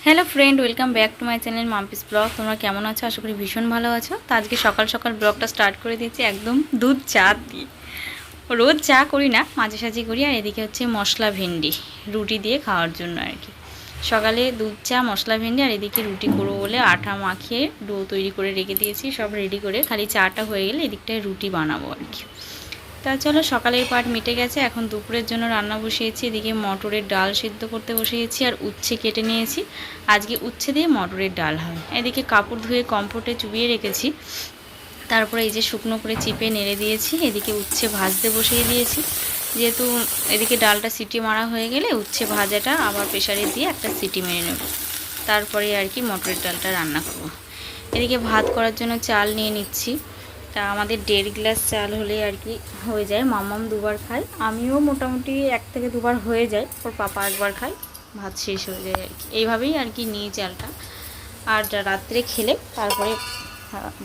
Hello friend, welcome back to my channel Mampi's blog. তোমরা কেমন আছো? আশা করি ভীষণ ভালো আছো। তো আজকে সকাল সকাল ব্লগটা স্টার্ট করে দিয়েছি একদম দুধ চা দিয়ে। রোজ চা করি না, মাঝে সাঝে করি। আর এদিকে হচ্ছে মশলা ভেন্ডি রুটি দিয়ে খাওয়ার জন্য আর কি। সকালে দুধ চা, মশলা ভেন্ডি, আর এদিকে রুটি করবো বলে আটা মাখিয়ে ডো তৈরি করে রেখে দিয়েছি। সব রেডি করে খালি চাটা হয়ে গেলে এদিকটায় রুটি বানাবো আর কি। তা চলো, সকালের পাট মিটে গেছে। এখন দুপুরের জন্য রান্না বসিয়েছি। এদিকে মটরের ডাল সিদ্ধ করতে বসিয়েছি আর উচ্ছে কেটে নিয়েছি। আজকে উচ্ছে দিয়ে মটরের ডাল হয়। এদিকে কাপড় ধুয়ে কমফোর্টে চুবিয়ে রেখেছি। তারপরে এই যে শুকনো করে চিপে নেড়ে দিয়েছি। এদিকে উচ্ছে ভাজতে বসিয়ে দিয়েছি। যেহেতু এদিকে ডালটা সিটি মারা হয়ে গেলে উচ্ছে ভাজাটা আবার প্রেশারে দিয়ে একটা সিটি মেরে নেব। তারপরে আর কি মটরের ডালটা রান্না করব। এদিকে ভাত করার জন্য চাল নিয়ে নিচ্ছি। তা আমাদের 1.5 গ্লাস চাল হলে আর কি হয়ে যায়। মাম্মাম দুবার খায়, আমিও মোটামুটি 1 থেকে 2 বার হয়ে যায়। ওর পাপা একবার খায়, ভাত শেষ হয়ে যায় আর কি। এইভাবেই আর কি নিই চালটা। আর রাত্রে খেলে তারপরে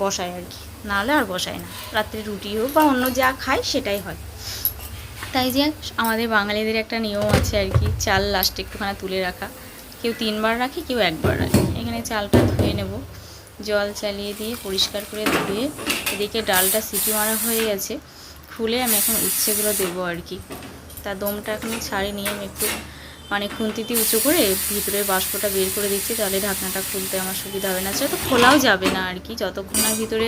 বসায় আর কি, নাহলে আর বসায় না। রাত্রে রুটি হোক বা অন্য যা খায় সেটাই হয়। তাই যে আমাদের বাঙালিদের একটা নিয়ম আছে আর কি, চাল লাস্টে একটুখানি তুলে রাখা। কেউ 3 বার রাখে, কেউ 1 বার রাখে। এখানে চালটা ধুয়ে নেব, জল চালিয়ে দিয়ে পরিষ্কার করে ধুয়ে। এদিকে ডালটা সিটি মারা হয়ে গেছে, খুলে আমি এখন উচ্ছেগুলো দেবো আর কি। তা দমটা এখন ছাড়িয়ে নিয়ে আমি একটু খুন্তিতে উঁচু করে ভিতরের বাষ্পটা বের করে দিচ্ছি। তাহলে ঢাকনাটা খুলতে আমার সুবিধা হবে না। তো খোলাও যাবে না আর কি, যতক্ষণ না ভিতরে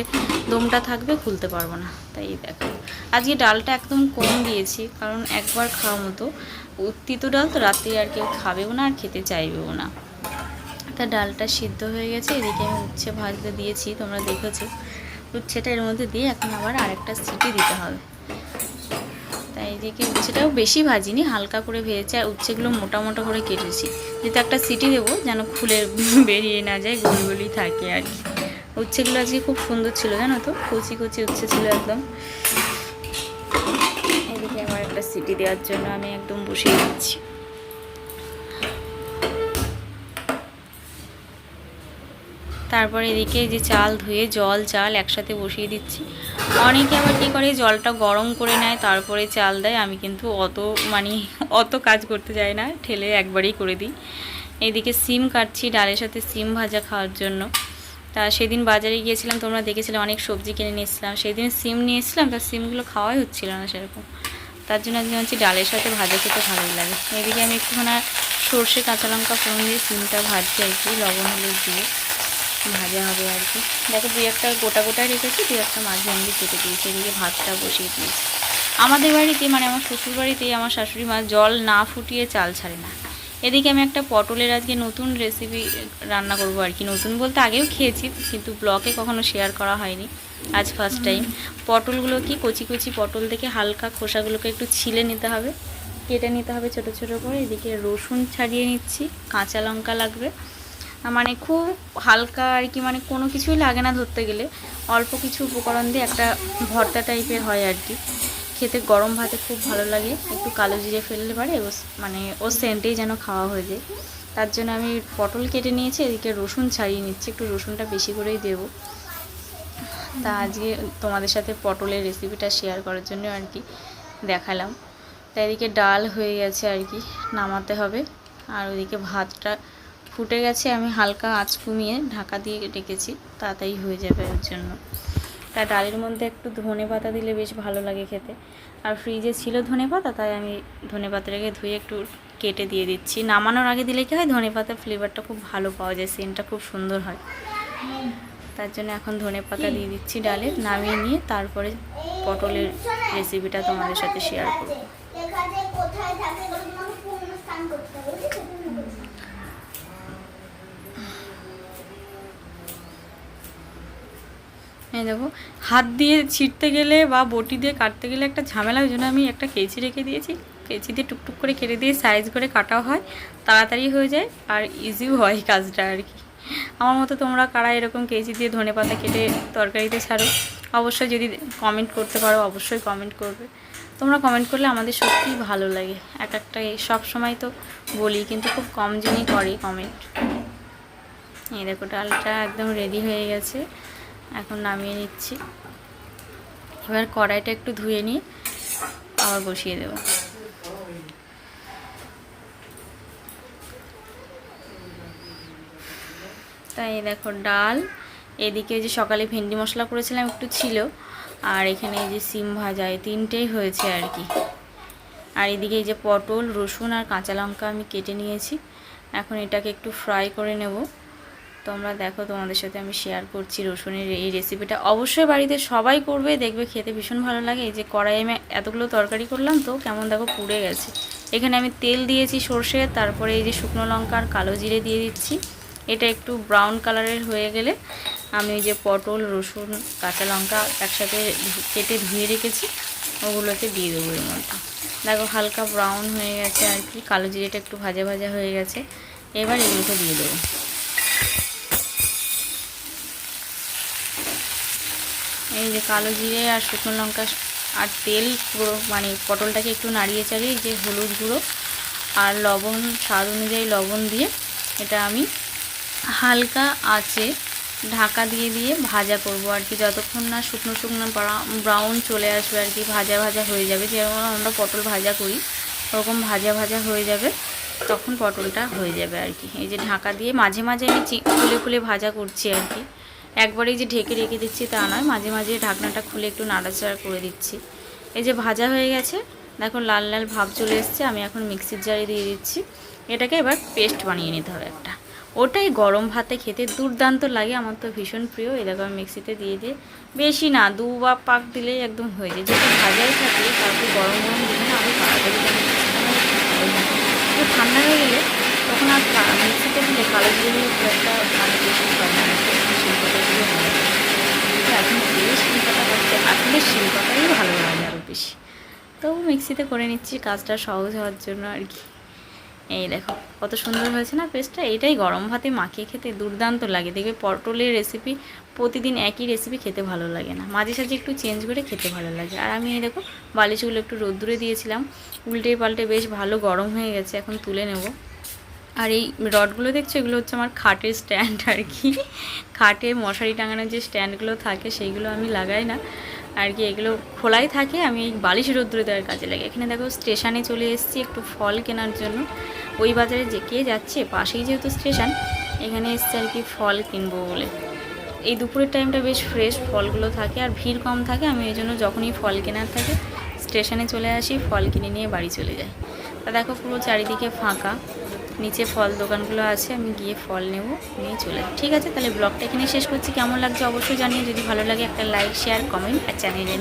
দমটা থাকবে খুলতে পারবো না। তাই দেখো, আজকে ডালটা একদম কম দিয়েছি, কারণ একবার খাওয়ার মতো। তিতো ডাল তো রাত্রে আর কেউ খাবেও না আর খেতে চাইবেও না। তা ডালটা সিদ্ধ হয়ে গেছে। এদিকে আমি উচ্ছে ভাজতে দিয়েছি, তোমরা দেখেছো। উচ্ছেটা এর মধ্যে দিয়ে এখন আবার আরেকটা সিটি দিতে হবে। তাই এদিকে উচ্ছেটাও বেশি ভাজিনি, হালকা করে ভেজেছি। আর উচ্ছেগুলো মোটা মোটা করে কেটেছি, যেহেতু একটা সিটি দেবো যেন খুলে বেরিয়ে না যায়, গোল গোলই থাকে আর কি। উচ্ছেগুলো আজকে খুব সুন্দর ছিল, জানো তো, কচি কচি উচ্ছে ছিল একদম। এদিকে আমার একটা সিটি দেওয়ার জন্য আমি একদম বসিয়ে দিচ্ছি। তারপরে এদিকে যে চাল ধুয়ে জল চাল একসাথে বসিয়ে দিচ্ছি। অনেকে আবার কী করে, জলটা গরম করে নেয় তারপরে চাল দেয়। আমি কিন্তু অত কাজ করতে যাই না, ঠেলে একবারেই করে দিই। এইদিকে সিম কাটছি ডালের সাথে সিম ভাজা খাওয়ার জন্য। তা সেদিন বাজারে গিয়েছিলাম, তোমরা দেখেছিলে, অনেক সবজি কিনে নিয়েছিলাম। সেদিন সিম নিয়েছিলাম, তার সিমগুলো খাওয়াই হচ্ছিল না সেরকম। তার জন্য আজকে হচ্ছে ডালের সাথে ভাজা খেতে ভালোই লাগে। এদিকে আমি একটুখানি সর্ষে কাঁচা লঙ্কা ফোড়ন দিয়ে সিমটা ভাজছি আর কি, লবণ হলুদ দিয়ে ভাজা হবে আর কি। দেখো, 2-1টা গোটা গোটা রেখেছি, 2-1টা মাঝে আমি কেটে দিয়েছি। এদিকে ভাতটা বসিয়ে দিয়েছি। আমাদের বাড়িতে আমার শ্বশুর বাড়িতে আমার শাশুড়ি মা জল না ফুটিয়ে চাল ছাড়ে না। এদিকে আমি একটা পটলের আজকে নতুন রেসিপি রান্না করব আর কি। নতুন বলতে আগেও খেয়েছি, কিন্তু ব্লগে কখনো শেয়ার করা হয়নি, আজ ফার্স্ট টাইম। পটলগুলো কি কচি কচি পটল থেকে হালকা খোসাগুলোকে একটু ছিলে নিতে হবে, কেটে নিতে হবে ছোটো ছোটো করে। এদিকে রসুন ছাড়িয়ে নিচ্ছি, কাঁচা লঙ্কা লাগবে। খুব হালকা আর কি, কোনো কিছুই লাগে না ধরতে গেলে। অল্প কিছু উপকরণ দিয়ে একটা ভর্তা টাইপের হয় আর কি। খেতে গরম ভাতে খুব ভালো লাগে। একটু কালো জিরে ফেললে পারে ও সেন্টেই যেন খাওয়া হয়ে যায়। তার জন্য আমি পটল কেটে নিয়েছি। এদিকে রসুন ছাড়িয়ে নিচ্ছি, একটু রসুনটা বেশি করেই দেবো। তা আজকে তোমাদের সাথে পটলের রেসিপিটা শেয়ার করার জন্য আর কি দেখালাম। তাই এদিকে ডাল হয়ে গেছে আর কি, নামাতে হবে। আর ওইদিকে ভাতটা ফুটে গেছে, আমি হালকা আঁচ কমিয়ে ঢাকা দিয়ে রেখেছি, তাড়াতাড়ি হয়ে যাবে ওর জন্য। তা ডালের মধ্যে একটু ধনেপাতা দিলে বেশ ভালো লাগে খেতে। আর ফ্রিজে ছিল ধনেপাতা, তাই আমি ধনেপাতাটাকে ধুয়ে একটু কেটে দিয়ে দিচ্ছি। নামানোর আগে দিলে কী হয়, ধনেপাতার ফ্লেভারটা খুব ভালো পাওয়া যায়, সেন্টটা খুব সুন্দর হয়। তার জন্য এখন ধনেপাতা দিয়ে দিচ্ছি ডালে। নামিয়ে নিয়ে তারপরে পটলের রেসিপিটা তোমাদের সাথে শেয়ার করব। হ্যাঁ দেখো, হাত দিয়ে ছিঁড়তে গেলে বা বটি দিয়ে কাটতে গেলে একটা ঝামেলা, ওই জন্য আমি একটা কেচি রেখে দিয়েছি। কেচি দিয়ে টুকটুক করে কেটে দিয়ে সাইজ করে কাটাও হয়, তাড়াতাড়ি হয়ে যায় আর ইজিও হয় কাজটা আর কি। আমার মতো তোমরা কারা এরকম কেচি দিয়ে ধনেপাতা কেটে তরকারিতে ছাড়ো, অবশ্যই যদি কমেন্ট করতে পারো অবশ্যই কমেন্ট করবে। তোমরা কমেন্ট করলে আমাদের সত্যিই ভালো লাগে। একটা সব সময় তো বলি, কিন্তু খুব কম জনই করে কমেন্ট। এই দেখো, ডালটা একদম রেডি হয়ে গেছে, এখন নামিয়ে নিচ্ছি। এবার কড়াইটা একটু ধুয়ে নিয়ে আবার বসিয়ে দেব। তাই দেখো ডাল, এদিকে যে সকালে ভেন্ডি মশলা করেছিলাম একটু ছিল, আর এখানে এই যে সিম ভাজা, এই তিনটেই হয়েছে আর কি। আর এদিকে এই যে পটল, রসুন আর কাঁচা লঙ্কা আমি কেটে নিয়েছি, এখন এটাকে একটু ফ্রাই করে নেব। তোমরা দেখো, তোমাদের সাথে আমি শেয়ার করছি রসুনের এই রেসিপিটা। অবশ্যই বাড়িতে সবাই করবে, দেখবে খেতে ভীষণ ভালো লাগে। এই যে কড়াই আমি এতগুলো তরকারি করলাম তো কেমন দেখো পুড়ে গেছে। এখানে আমি তেল দিয়েছি সর্ষে, তারপরে এই যে শুকনো লঙ্কা আর কালো জিরে দিয়ে দিচ্ছি। এটা একটু ব্রাউন কালারের হয়ে গেলে আমি এই যে পটল, রসুন, কাঁচা লঙ্কা একসাথে কেটে ধুয়ে রেখেছি ওগুলোকে দিয়ে দেবো এর মধ্যে। দেখো হালকা ব্রাউন হয়ে গেছে আর কি, কালো জিরেটা একটু ভাজা ভাজা হয়ে গেছে। এবার এগুলোকে দিয়ে দেবো। এই যে কালো জিরে আর শুকনো লঙ্কা আর তেল পুরো মানে পটলটাকে একটু নাড়িয়ে চাড়িয়ে, এই যে হলুদ গুঁড়ো আর লবণ, স্বাদ অনুযায়ী লবণ দিয়ে এটা আমি হালকা আঁচে ঢাকা দিয়ে দিয়ে ভাজা করব আর কি, যতক্ষণ না শুকনো শুকনো ব্রাউন চলে আসবে আর কি, ভাজা ভাজা হয়ে যাবে। যেমন আমরা পটল ভাজা করি ওরকম ভাজা ভাজা হয়ে যাবে, তখন পটলটা হয়ে যাবে আর কি। এই যে ঢাকা দিয়ে মাঝে মাঝে আমি খুলে খুলে ভাজা করছি আর কি, একবারেই যে ঢেকে রেখে দিচ্ছি তা নয়, মাঝে মাঝে ঢাকনাটা খুলে একটু নাড়াচাড়া করে দিচ্ছি। এই যে ভাজা হয়ে গেছে, দেখো লাল লাল ভাব চলে এসছে। আমি এখন মিক্সির জারে দিয়ে দিচ্ছি। এটাকে এবার পেস্ট বানিয়ে নিতে হবে একটা, ওটাই গরম ভাতে খেতে দুর্দান্ত লাগে, আমার তো ভীষণ প্রিয়। এই দেখো আমি মিক্সিতে দিয়ে দিয়ে, বেশি না 2 বা পাক দিলেই একদম হয়ে যায়। যেহেতু ভাজাই থাকে তারপর গরম গরম দিলে না আরও তাড়াতাড়ি একটু ঠান্ডা হয়ে গেলে তখন আর মিক্সিতে দিলে কালো জিরে খুব একটা মানে বেশি হয় না, শিলপাতাগুলো ভালো লাগে। এখন যে শিলপাতা হচ্ছে আসলে শিলপাতাই ভালো লাগে আরও বেশি, তবু মিক্সিতে করে নিচ্ছি কাজটা সহজ হওয়ার জন্য আর কি। এই দেখো কত সুন্দর হয়েছে না পেস্টটা। এটাই গরম ভাতে মাখিয়ে খেতে দুর্দান্ত লাগে। দেখবে পটলের রেসিপি প্রতিদিন একই রেসিপি খেতে ভালো লাগে না, মাঝে সাঝে একটু চেঞ্জ করে খেতে ভালো লাগে। আর আমি এই দেখো বালিশগুলো একটু রোদ্দুরে দিয়েছিলাম, উল্টে পাল্টে বেশ ভালো গরম হয়ে গেছে, এখন তুলে নেব। আর এই রডগুলো দেখছো, এগুলো হচ্ছে আমার খাটের স্ট্যান্ড আর কি, খাটে মশারি টাঙানোর যে স্ট্যান্ডগুলো থাকে সেইগুলো আমি লাগাই না আর কি, এগুলো খোলাই থাকে, আমি এই বালিশ রোদ্দুরে দেওয়ার কাজে লাগে। এখানে দেখো স্টেশনে চলে এসেছি একটু ফল কেনার জন্য, ওই বাজারে যে কে যাচ্ছে, পাশেই যেহেতু স্টেশন, এখানে এসছে আর কি ফল কিনবো বলে। এই দুপুরের টাইমটা বেশ ফ্রেশ ফলগুলো থাকে আর ভিড় কম থাকে, আমি এই জন্য যখনই ফল কেনার থাকে স্টেশনে চলে আসি, ফল কিনে নিয়ে বাড়ি চলে যাই। তা দেখো পুরো চারিদিকে ফাঁকা, নিচে ফল দোকানগুলো আছে, আমি গিয়ে ফল নেব, নিয়ে চলে যাই। ঠিক আছে, তাহলে ব্লগটা এখানে শেষ করছি। কেমন লাগছে অবশ্যই জানিয়ে, যদি ভালো লাগে একটা লাইক, শেয়ার, কমেন্ট আর চ্যানেলে